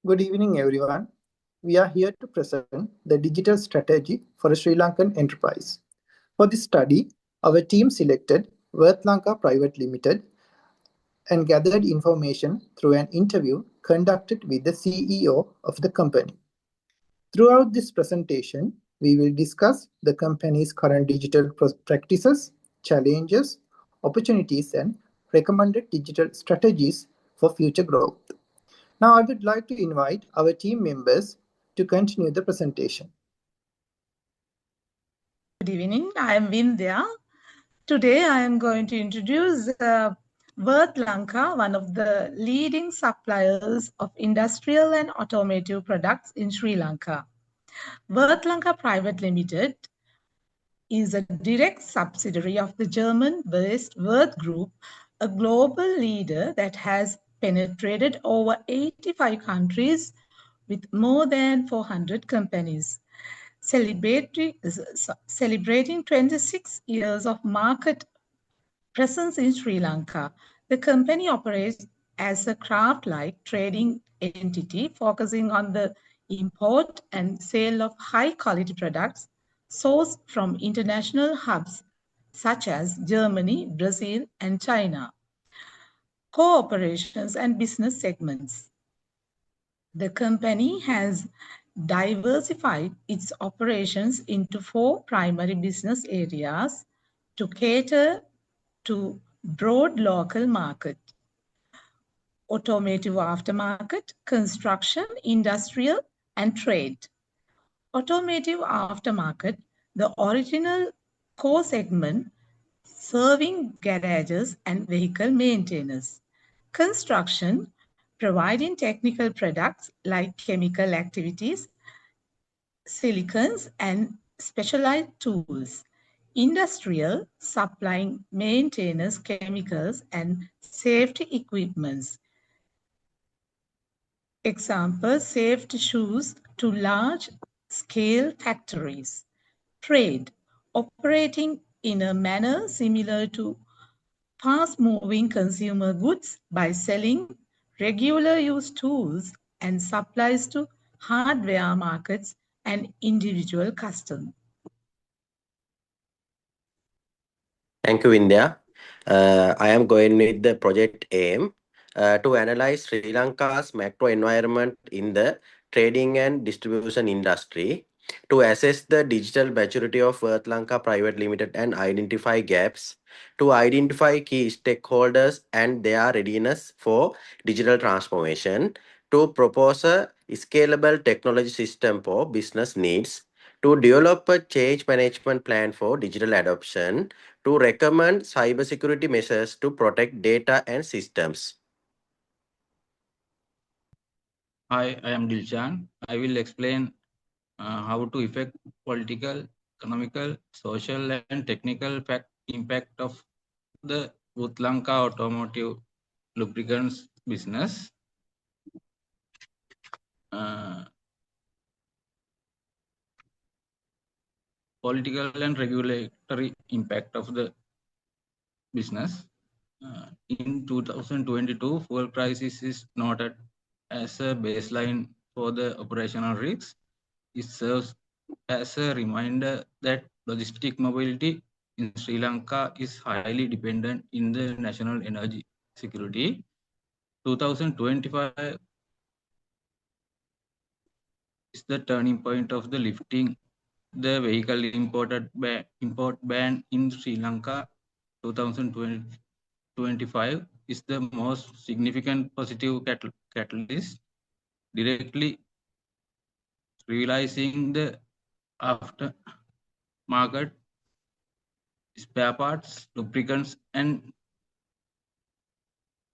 Good evening, everyone. We are here to present the digital strategy for a Sri Lankan enterprise. For this study, our team selected Worth Lanka Private Limited and gathered information through an interview conducted with the CEO of the company. Throughout this presentation, we will discuss the company's current digital practices, challenges, opportunities, and recommended digital strategies for future growth. Now, I would like to invite our team members to continue the presentation. Good evening, I am Vindhya. Today I am going to introduce Worth Lanka, one of the leading suppliers of industrial and automotive products in Sri Lanka. Worth Lanka Private Limited is a direct subsidiary of the German-based Worth Group, a global leader that has penetrated over 85 countries with more than 400 companies. Celebrating 26 years of market presence in Sri Lanka. The company operates as a craft-like trading entity focusing on the import and sale of high-quality products sourced from international hubs such as Germany, Brazil, and China. Cooperations and business segments. The company has diversified its operations into 4 primary business areas to cater to broad local market: automotive aftermarket, construction, industrial, and trade. Automotive aftermarket, the original core segment serving garages and vehicle maintenance. Construction, providing technical products like chemical activities, silicons, and specialized tools. Industrial, supplying maintenance chemicals and safety equipments. Example, safety shoes to large-scale factories. Trade, operating in a manner similar to fast-moving consumer goods by selling regular use tools and supplies to hardware markets and individual customers. Thank you, India. I am going with the project aim to analyze Sri Lanka's macro environment in the trading and distribution industry, to assess the digital maturity of Worth Lanka Private Limited and identify gaps, to identify key stakeholders and their readiness for digital transformation, to propose a scalable technology system for business needs, to develop a change management plan for digital adoption, to recommend cybersecurity measures to protect data and systems. Hi, I am Dilshan. I will explain how to affect political, economical, social, and technical impact of the Worth Lanka automotive lubricants business. Political and regulatory impact of the business. In 2022, fuel crisis is noted as a baseline for the operational risks. It serves as a reminder that logistic mobility in Sri Lanka is highly dependent in the national energy security. 2025 is the turning point of the lifting the vehicle import ban in Sri Lanka. 2025 is the most significant positive catalyst, directly realizing the after market spare parts, lubricants, and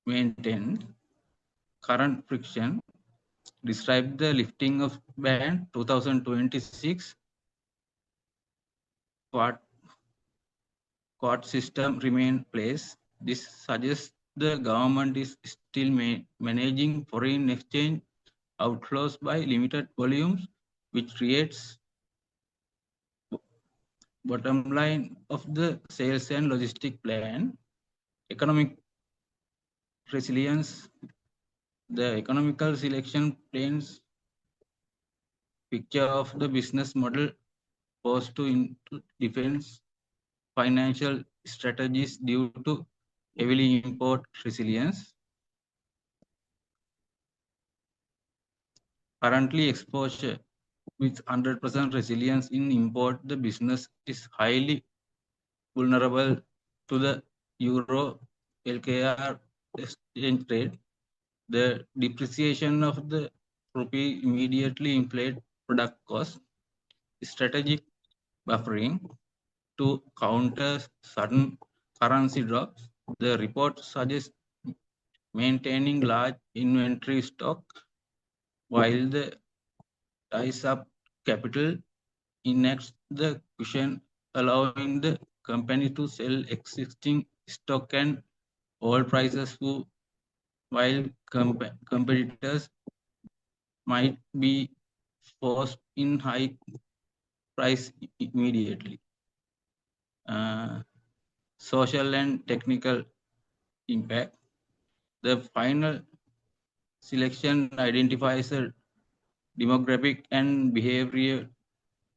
maintenance. Current friction describe the lifting of ban 2026 court system remain place. This suggests the government is still managing foreign exchange outflows by limited volumes, which creates bottom line of the sales and logistic plan. Economic resilience The economical selection paints picture of the business model posed to defense financial strategies due to heavily import resilience. Currently, exposure with 100% resilience in import, the business is highly vulnerable to the euro LKR exchange rate. The depreciation of the rupee immediately inflate product cost. Strategic buffering to counter sudden currency drops. The report suggests maintaining large inventory stock while the ties up capital enacts the cushion, allowing the company to sell existing stock and all prices while competitors might be forced in high price immediately. Social and technical impact. The final selection identifies a demographic and behavior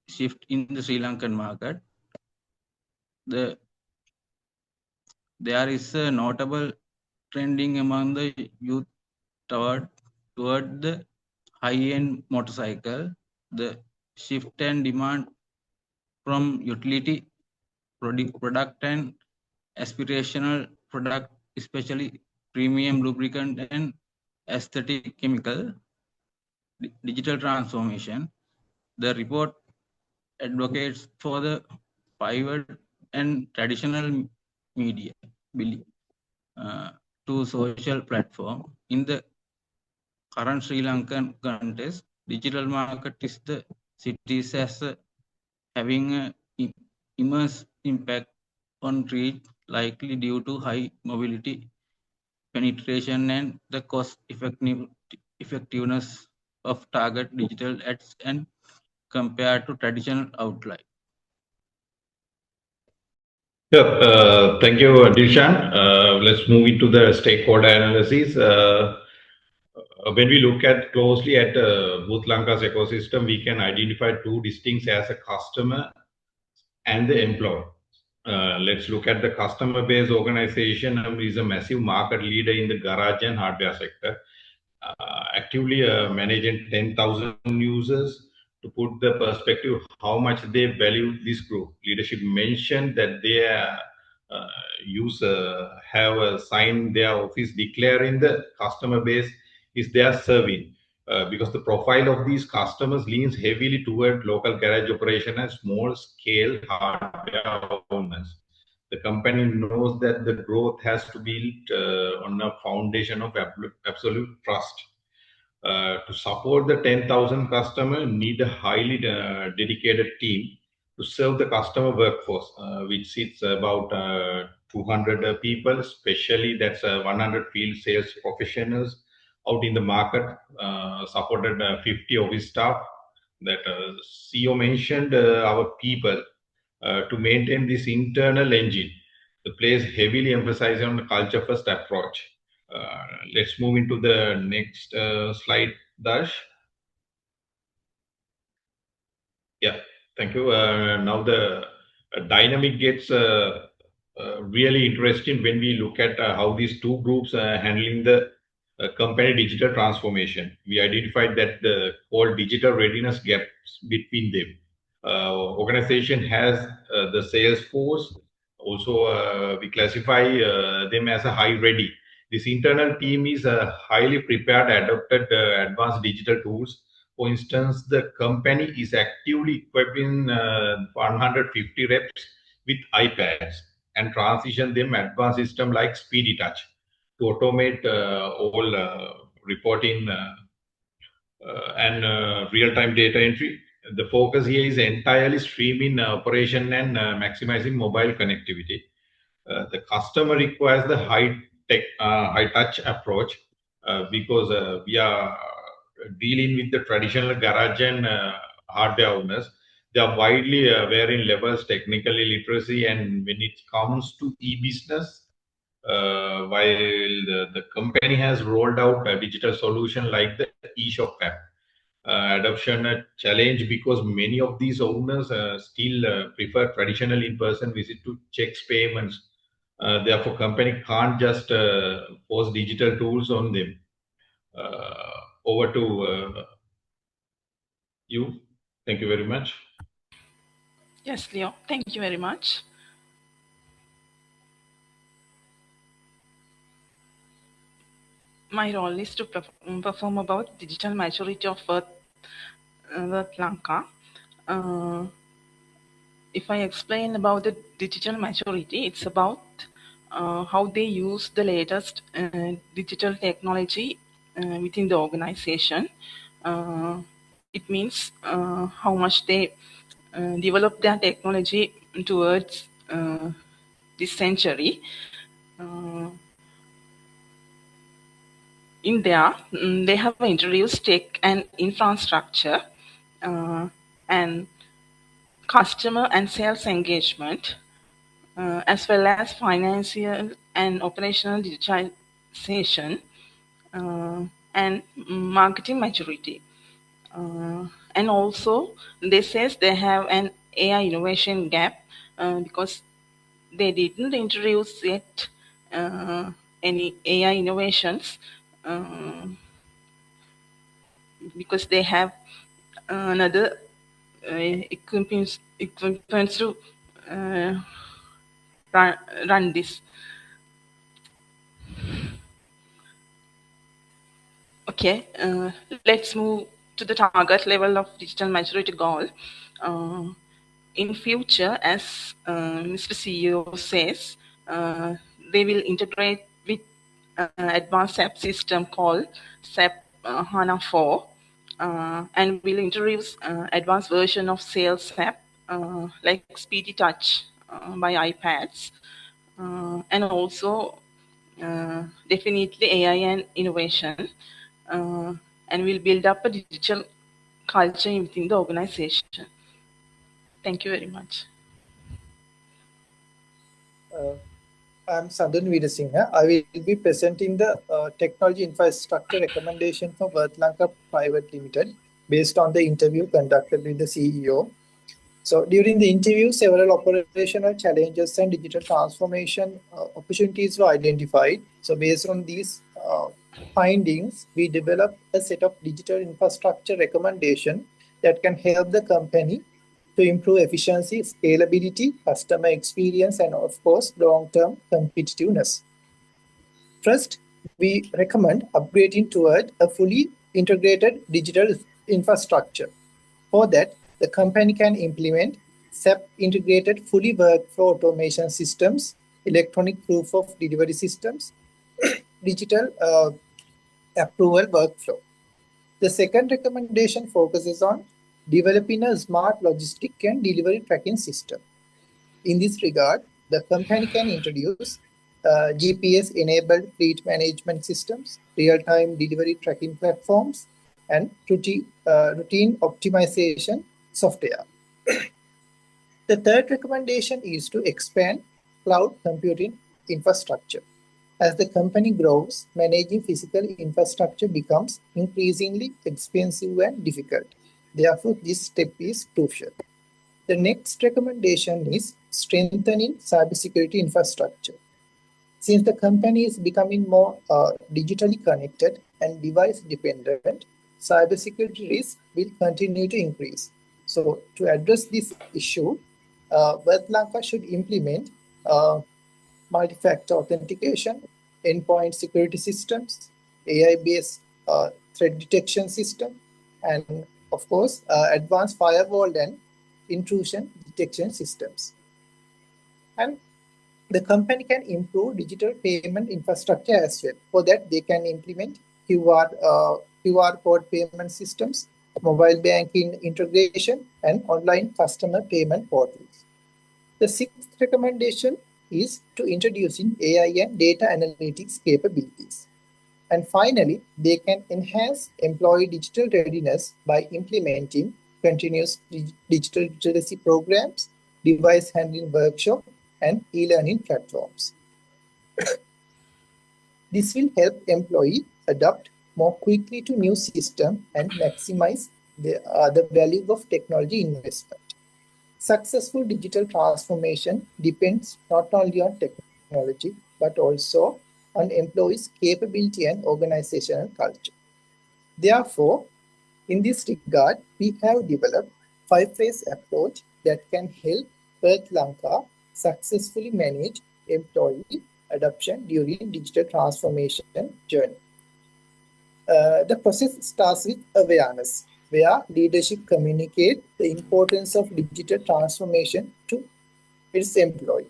shift in the Sri Lankan market. There is a notable trending among the youth toward the high-end motorcycle. The shift and demand from utility product and aspirational product, especially premium lubricant and aesthetic chemical, digital transformation. The report advocates for the pivot and traditional media uh, to social platform. In the current Sri Lankan context, digital market is the cities as having a immense impact on reach, likely due to high mobility penetration and the cost effectiveness of target digital ads and compared to traditional outlet. Yeah, thank you, Dishan. Let's move into the stakeholder analysis. When we look at closely at both Lanka's ecosystem, we can identify two distinct as a customer and the employer. Let's look at the customer base. Organization is a massive market leader in the garage and hardware sector, actively managing 10,000 users. To put the perspective how much they value this group, leadership mentioned that they have signed their office declaring the customer base is their serving, because the profile of these customers leans heavily toward local garage operation and small scale hardware owners. The company knows that the growth has to be built on a foundation of absolute trust. To support the 10,000 customer, need a highly dedicated team to serve the customer workforce, which sits about 200 people, especially that's 100 field sales professionals out in the market, supported 50 office staff. That CEO mentioned our people to maintain this internal engine. The place heavily emphasizing on the culture first approach. Let's move into the next slide, Dash. Yeah, thank you. Now the dynamic gets really interesting when we look at how these two groups are handling the company digital transformation. We identified that the whole digital readiness gaps between them. Organization has the sales force. Also, we classify them as a high ready. This internal team is highly prepared, adopted advanced digital tools. For instance, the company is actively equipping 150 reps with iPads and transition them advanced system like Speedy Touch to automate all reporting and real-time data entry. The focus here is entirely streaming operation and maximizing mobile connectivity. The customer requires the high touch approach, because we are dealing with the traditional garage and hardware owners. They are widely varying levels, technically literacy, and when it comes to e-business, while the company has rolled out a digital solution like the e-shop app. Adoption a challenge because many of these owners still prefer traditional in-person visit to checks payments. Therefore, company can't just force digital tools on them. Over to you. Thank you very much. Yes, Leo, thank you very much. My role is to perform about digital maturity of Sri Lanka. If I explain about the digital maturity, it's about how they use the latest digital technology within the organization. It means how much they develop their technology towards this century. In there, they have introduced tech and infrastructure and customer and sales engagement, as well as financial and operational digitalization and marketing maturity. And also, they says they have an AI innovation gap because they didn't introduce yet any AI innovations because they have another equipment to run this. Okay, let's move to the target level of digital maturity goal. In future, as Mr. CEO says, they will integrate with advanced app system called SAP HANA 4 and will introduce advanced version of sales app like Speedy Touch by iPads and also definitely AI and innovation and will build up a digital culture within the organization. Thank you very much. I'm Sandan Veerasinghe. I will be presenting the technology infrastructure recommendation for Sri Lanka Private Limited based on the interview conducted with the CEO. So during the interview, several operational challenges and digital transformation opportunities were identified. So based on these findings, we developed a set of digital infrastructure recommendation that can help the company to improve efficiency, scalability, customer experience, and of course, long-term competitiveness. First, we recommend upgrading toward a fully integrated digital infrastructure. For that, the company can implement SAP integrated fully workflow automation systems, electronic proof of delivery systems, digital approval workflow. The second recommendation focuses on developing a smart logistic and delivery tracking system. In this regard, the company can introduce GPS-enabled fleet management systems, real-time delivery tracking platforms, and routine optimization software. The third recommendation is to expand cloud computing infrastructure. As the company grows, managing physical infrastructure becomes increasingly expensive and difficult. Therefore, this step is crucial. The next recommendation is strengthening cybersecurity infrastructure. Since the company is becoming more digitally connected and device dependent, cybersecurity risk will continue to increase. So to address this issue, Sri Lanka should implement multi-factor authentication, endpoint security systems, AI-based threat detection system, and of course, advanced firewall and intrusion detection systems. And the company can improve digital payment infrastructure as well. For that, they can implement QR code payment systems, mobile banking integration, and online customer payment portals. The sixth recommendation is to introducing AI and data analytics capabilities. And finally, they can enhance employee digital readiness by implementing continuous digital literacy programs, device handling workshop, and e-learning platforms. This will help employees adapt more quickly to new system and maximize the value of technology investment. Successful digital transformation depends not only on technology but also on employees' capability and organizational culture. Therefore, in this regard, we have developed five-phase approach that can help Perth Lanka successfully manage employee adoption during digital transformation journey. The process starts with awareness, where leadership communicate the importance of digital transformation to its employee.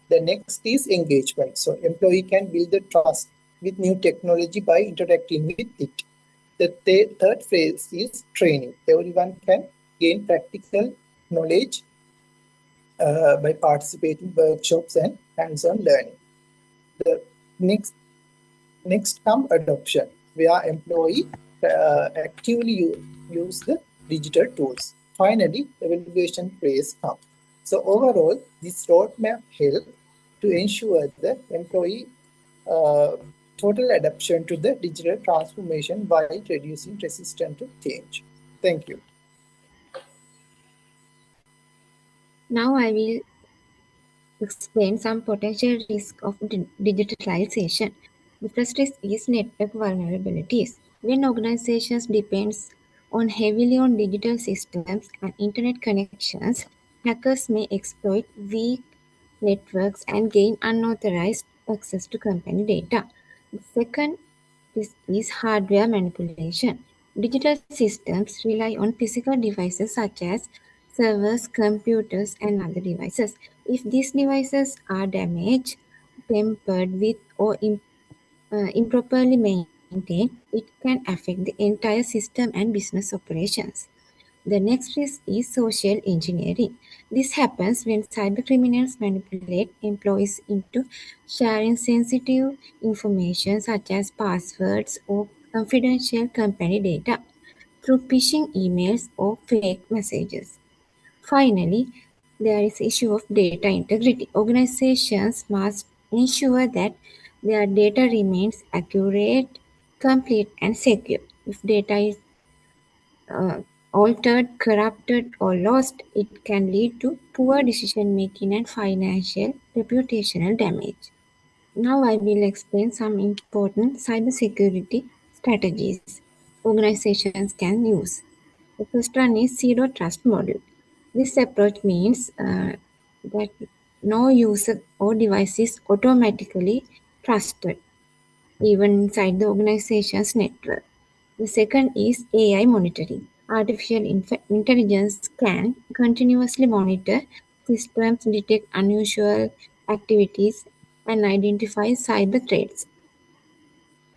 The next is engagement. So employee can build the trust with new technology by interacting with it. The third phase is training. Everyone can gain practical knowledge by participating workshops and hands-on learning. The next come adoption, where employee actively use the digital tools. Finally, evaluation phase comes. So overall, this roadmap help to ensure the employee uh, total adaptation to the digital transformation while reducing resistance to change. Thank you. Now I will explain some potential risks of digitalization. The first risk is network vulnerabilities. When organizations depend heavily on digital systems and internet connections, hackers may exploit weak networks and gain unauthorized access to company data. The second risk is hardware manipulation. Digital systems rely on physical devices such as servers, computers, and other devices. If these devices are damaged, tampered with, or improperly maintained, it can affect the entire system and business operations. The next risk is social engineering. This happens when cybercriminals manipulate employees into sharing sensitive information such as passwords or confidential company data through phishing emails or fake messages. Finally, there is the issue of data integrity. Organizations must ensure that their data remains accurate, complete, and secure. If data is uh, altered, corrupted, or lost, it can lead to poor decision making and financial reputational damage. Now, I will explain some important cybersecurity strategies organizations can use. The first one is zero trust model. This approach means that no user or device is automatically trusted, even inside the organization's network. The second is AI monitoring. Artificial intelligence can continuously monitor systems, detect unusual activities, and identify cyber threats.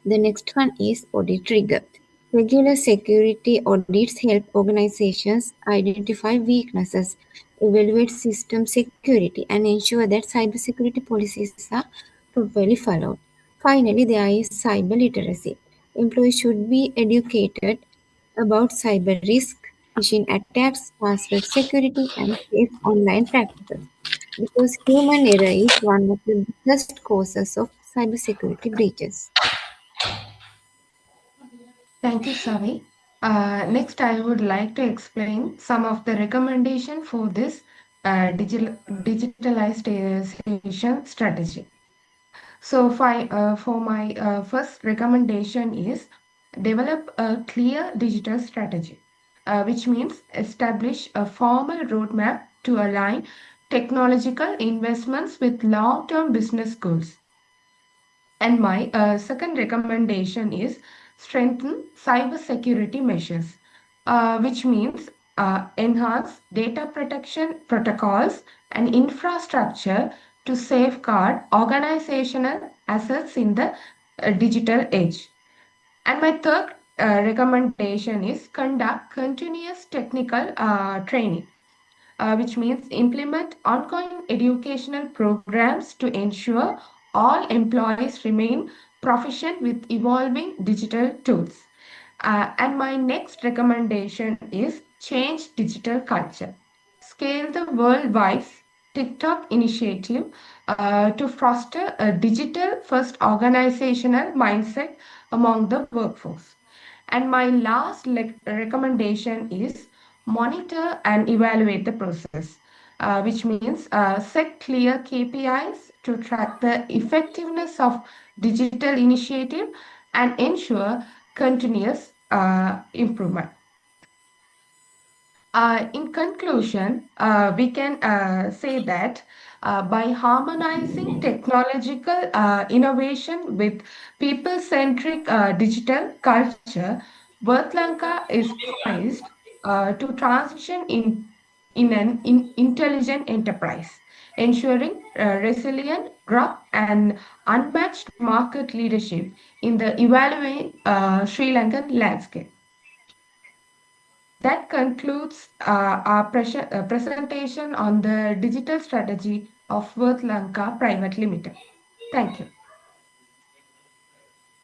The next one is audit trigger. Regular security audits help organizations identify weaknesses, evaluate system security, and ensure that cybersecurity policies are properly followed. Finally, there is cyber literacy. Employees should be educated about cyber risk, phishing attacks, password security, and safe online practices because human error is one of the biggest causes of cybersecurity breaches. Thank you, Savi. Next, I would like to explain some of the recommendation for this digitalization strategy. So, for my first recommendation is develop a clear digital strategy, which means establish a formal roadmap to align technological investments with long-term business goals. And my second recommendation is strengthen cybersecurity measures, which means enhance data protection protocols and infrastructure to safeguard organizational assets in the digital age. And my third recommendation is conduct continuous technical training, which means implement ongoing educational programs to ensure all employees remain proficient with evolving digital tools. And my next recommendation is change digital culture. Scale the worldwide TikTok initiative to foster a digital first organizational mindset among the workforce. And my last recommendation is monitor and evaluate the process, which means set clear KPIs to track the effectiveness of digital initiative and ensure continuous improvement. In conclusion, we can say that by harmonizing technological innovation with people-centric digital culture, Lanka is poised to transition in an intelligent enterprise, ensuring resilient growth and unmatched market leadership in the evolving Sri Lankan landscape. That concludes our presentation on the digital strategy of Lanka Private Limited. Thank you.